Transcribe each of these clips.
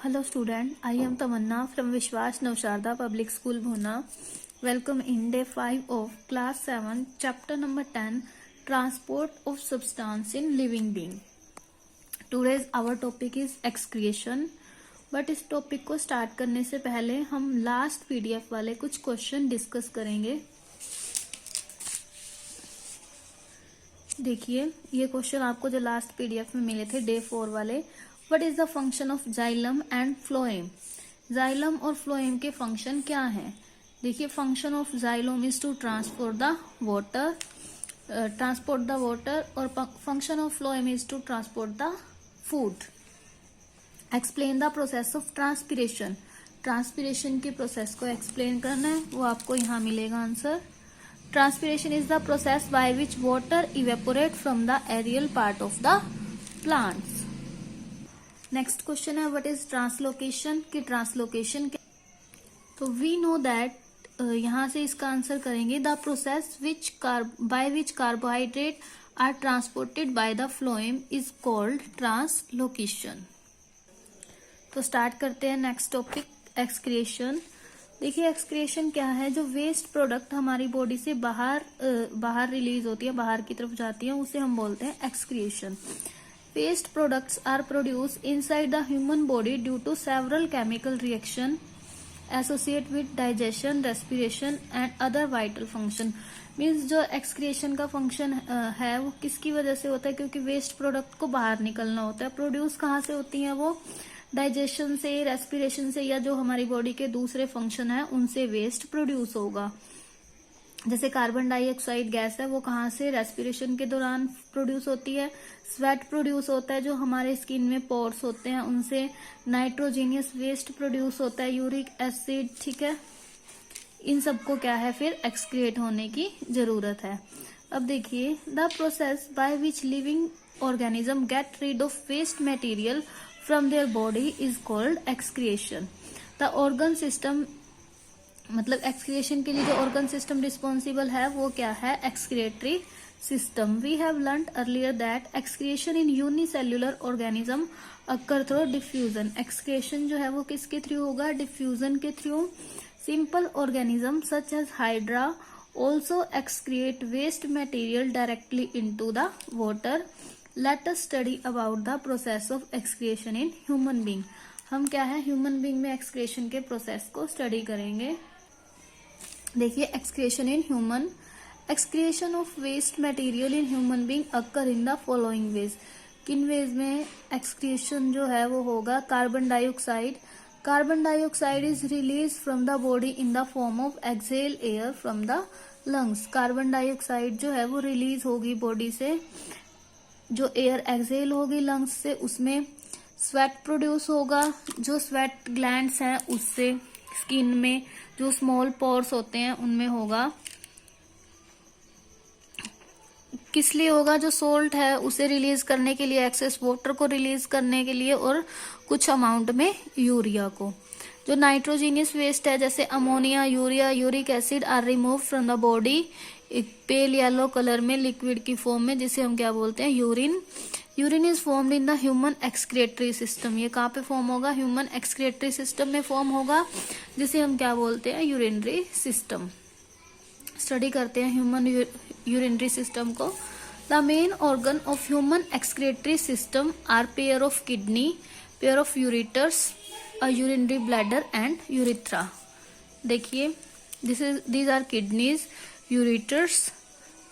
Hello student, I am Tamanna from Vishwas Navsharda Public School Bhuna. Welcome in day 5 of class 7 chapter number 10 transport of substance in living being. Today's our topic is excretion. But इस topic को start करने से पहले हम last PDF वाले कुछ question discuss करेंगे। देखिए ये क्वेश्चन आपको जो लास्ट पीडीएफ में मिले थे डे 4 वाले, what is the function of xylem and phloem. Xylem और फ्लोएम के फंक्शन क्या है। देखिए function of xylem is to transport the water और function of phloem is to transport the food. Explain the process of transpiration. Transpiration के process को explain करना है, वो आपको यहाँ मिलेगा answer. Transpiration is the process by which water evaporate from the aerial part of the plants. Next question है what is translocation की ट्रांसलोकेशन। तो वी नो दैट यहाँ से इसका आंसर करेंगे the process by which carbohydrate are transported by the phloem is called translocation. तो start करते हैं नेक्स्ट टॉपिक एक्सक्रिएशन। देखिए एक्सक्रिएशन क्या है, जो वेस्ट प्रोडक्ट हमारी बॉडी से बाहर रिलीज होती है, बाहर की तरफ जाती है, उसे हम बोलते हैं excretion. Waste products are produce inside the human body due to several chemical reaction associate with digestion, respiration and other vital function. Means जो एक्सक्रिएशन का फंक्शन है वो किसकी वजह से होता है, क्योंकि वेस्ट प्रोडक्ट को बाहर निकलना होता है। प्रोड्यूस कहाँ से होती है वो, डाइजेशन से, रेस्पिरेशन से, या जो हमारी बॉडी के दूसरे फंक्शन है उनसे वेस्ट प्रोड्यूस होगा। जैसे कार्बन डाइऑक्साइड गैस है वो कहाँ से, रेस्पिरेशन के दौरान प्रोड्यूस होती है। स्वेट प्रोड्यूस होता है जो हमारे स्किन में पोर्स होते हैं उनसे। नाइट्रोजीनियस वेस्ट प्रोड्यूस होता है, यूरिक एसिड, ठीक है। इन सबको क्या है फिर एक्सक्रिएट होने की जरूरत है। अब देखिए the process by which living organism get rid of waste material from their body is called excretion. The organ system, मतलब एक्सक्रिएशन के लिए जो ऑर्गन सिस्टम रिस्पॉन्सिबल है वो क्या है, excretory system. We have learned earlier that excretion in unicellular organism occur through diffusion. Excretion जो है वो किसके थ्रू होगा, डिफ्यूजन के through. Simple organism such as hydra also excrete waste material directly into the water. Let us study about the process of excretion in human being. हम क्या है human being में एक्सक्रिएशन के प्रोसेस को study करेंगे। देखिए excretion in human, excretion of waste material in human being occur in the following ways. किन ways में एक्सक्रिएशन जो है वो होगा, carbon dioxide. Carbon dioxide is release from the body in the form of exhale air from the lungs. Carbon dioxide जो है वो release होगी बॉडी से, जो एयर एक्सेल होगी लंग्स से, उसमें स्वेट प्रोड्यूस होगा। जो स्वेट ग्लैंड्स हैं उससे स्किन में जो स्मॉल पोर्स होते हैं उनमें होगा। किस लिए होगा, जो सोल्ट है उसे रिलीज करने के लिए, एक्सेस वाटर को रिलीज करने के लिए, और कुछ अमाउंट में यूरिया को। जो नाइट्रोजीनियस वेस्ट है जैसे ammonia, urea, uric acid are remove from the body एक पेल येलो कलर में लिक्विड की फॉर्म में, जिसे हम क्या बोलते हैं, urine. Urine is formed in the human excretory system. ये कहाँ पे फॉर्म होगा, ह्यूमन एक्सक्रिएटरी सिस्टम में फॉर्म होगा, जिसे हम क्या बोलते हैं, यूरिनरी सिस्टम। स्टडी करते हैं ह्यूमन यूरिनरी सिस्टम को। The main organ of human excretory system are pair of kidney, pair of ureters, a urinary bladder and urethra. देखिए these are kidneys, ureters,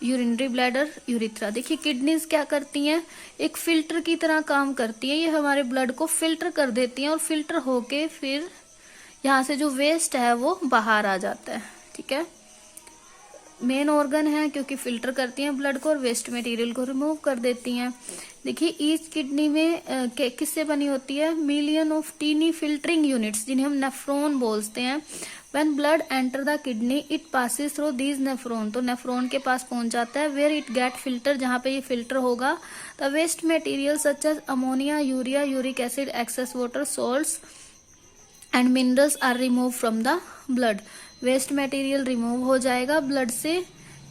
urinary bladder, urethra. देखिए kidneys क्या करती हैं, एक filter की तरह काम करती है। ये हमारे ब्लड को फिल्टर कर देती हैं और फिल्टर होके फिर यहाँ से जो वेस्ट है वो बाहर आ जाता है, ठीक है। मेन ऑर्गन है क्योंकि फिल्टर करती हैं ब्लड को और वेस्ट मटेरियल को रिमूव कर देती हैं। देखिए ईच किडनी में किससे बनी होती है, million of tiny filtering units, जिन्हें हम नेफ्रॉन बोलते हैं। When blood enter the kidney, it passes through these nephron। तो नेफ्रॉन के पास पहुंच जाता है, where it get filter, जहाँ पे ये फिल्टर होगा। The waste material such as ammonia, urea, uric acid, excess water, salts and minerals are removed from the blood। Waste material remove हो जाएगा ब्लड से।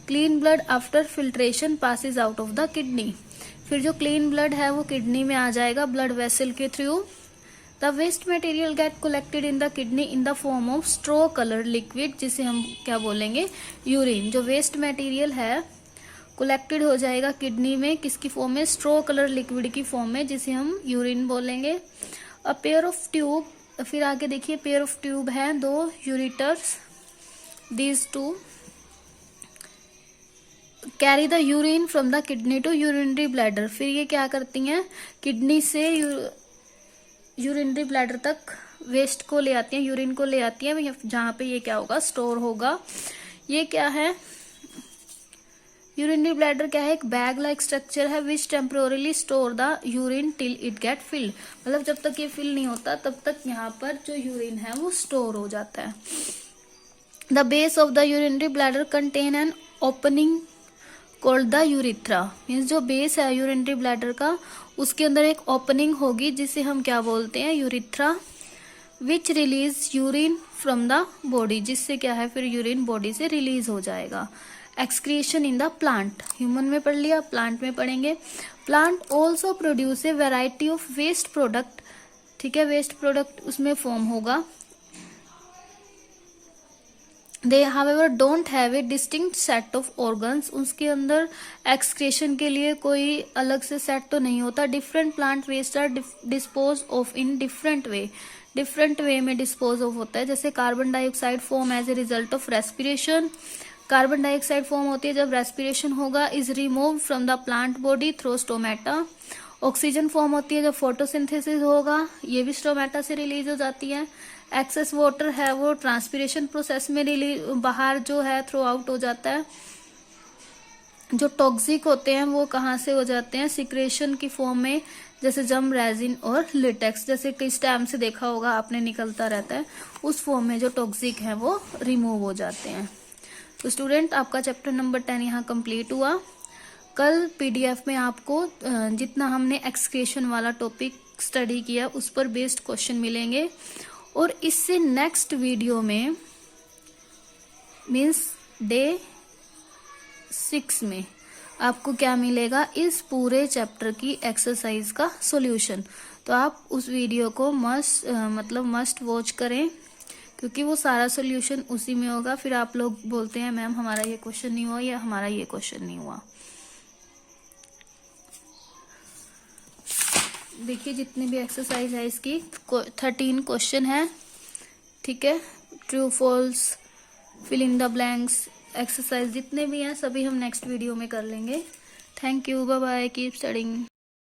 Clean blood after filtration passes out of the kidney. फिर जो clean blood है वो kidney में आ जाएगा ब्लड वेसल के through. The waste material get collected in the kidney in the form of straw colour liquid, जिसे हम क्या बोलेंगे, यूरिन। जो वेस्ट मटेरियल है कलेक्टेड हो जाएगा किडनी में, किसकी फॉर्म में, स्ट्रो कलर लिक्विड की फॉर्म में, जिसे हम यूरिन बोलेंगे। अ पेयर ऑफ ट्यूब, फिर आगे देखिए पेयर ऑफ ट्यूब है, 2 ureters, these 2 carry the urine from the kidney to urinary bladder. फिर ये क्या करती हैं, किडनी से यूरिनरी ब्लैडर तक वेस्ट को ले आती हैं, यूरिन को ले आती हैं, जहां पे ये क्या होगा, स्टोर होगा। ये क्या है, यूरिनरी ब्लैडर क्या है, एक बैग लाइक स्ट्रक्चर है which temporarily store the urine till it get filled. मतलब जब तक ये फिल नहीं होता तब तक यहाँ पर जो यूरिन है वो स्टोर हो जाता है। The base of the urinary bladder contain an opening called the urethra. Means जो बेस है यूरिनरी ब्लैडर का, उसके अंदर एक ओपनिंग होगी जिसे हम क्या बोलते हैं, urethra, which release urine from the body, जिससे क्या है फिर यूरिन बॉडी से रिलीज हो जाएगा। Excretion in the plant, human में पढ़ लिया, प्लांट में पढ़ेंगे। Plant also produce a variety of waste product, ठीक है, वेस्ट प्रोडक्ट उसमें फॉर्म होगा। They however don't have a distinct set of organs, उसके अंदर एक्सक्रेशन के लिए कोई अलग से सेट तो नहीं होता। Different plant waste are dispose of in different way, different way में डिस्पोज ऑफ होता है। जैसे carbon dioxide form as a result of respiration, carbon dioxide form होती है जब रेस्पिरेशन होगा, is remove from the plant body through stomata. Oxygen form होती है जब फोटोसिंथेसिस होगा, ये भी स्टोमेटा से रिलीज हो जाती है। एक्सेस वाटर है वो ट्रांसपिरेशन प्रोसेस में रिलीज बाहर जो है थ्रू आउट हो जाता है। जो टॉक्सिक होते हैं वो कहाँ से हो जाते हैं, सिक्रेशन की फॉर्म में, जैसे जम, रेजिन और लिटेक्स, जैसे कई स्टैम्प से देखा होगा आपने, निकलता रहता है, उस फॉर्म में जो टॉक्सिक है वो रिमूव हो जाते हैं। तो स्टूडेंट आपका चैप्टर नंबर 10 यहाँ कंप्लीट हुआ। कल पीडीएफ में आपको जितना हमने एक्सक्रेशन वाला टॉपिक स्टडी किया उस पर बेस्ड क्वेश्चन मिलेंगे, और इससे नेक्स्ट वीडियो में मीन्स डे 6 में आपको क्या मिलेगा, इस पूरे चैप्टर की एक्सरसाइज का सॉल्यूशन। तो आप उस वीडियो को मस्ट वॉच करें, क्योंकि वो सारा सॉल्यूशन उसी में होगा। फिर आप लोग बोलते हैं मैम हमारा ये क्वेश्चन नहीं हुआ या हमारा ये क्वेश्चन नहीं हुआ। देखिए जितनी भी एक्सरसाइज है इसकी 13 क्वेश्चन है, ठीक है, true false, fill in the blanks, exercise जितने भी हैं सभी हम नेक्स्ट वीडियो में कर लेंगे। Thank you, bye bye, keep studying.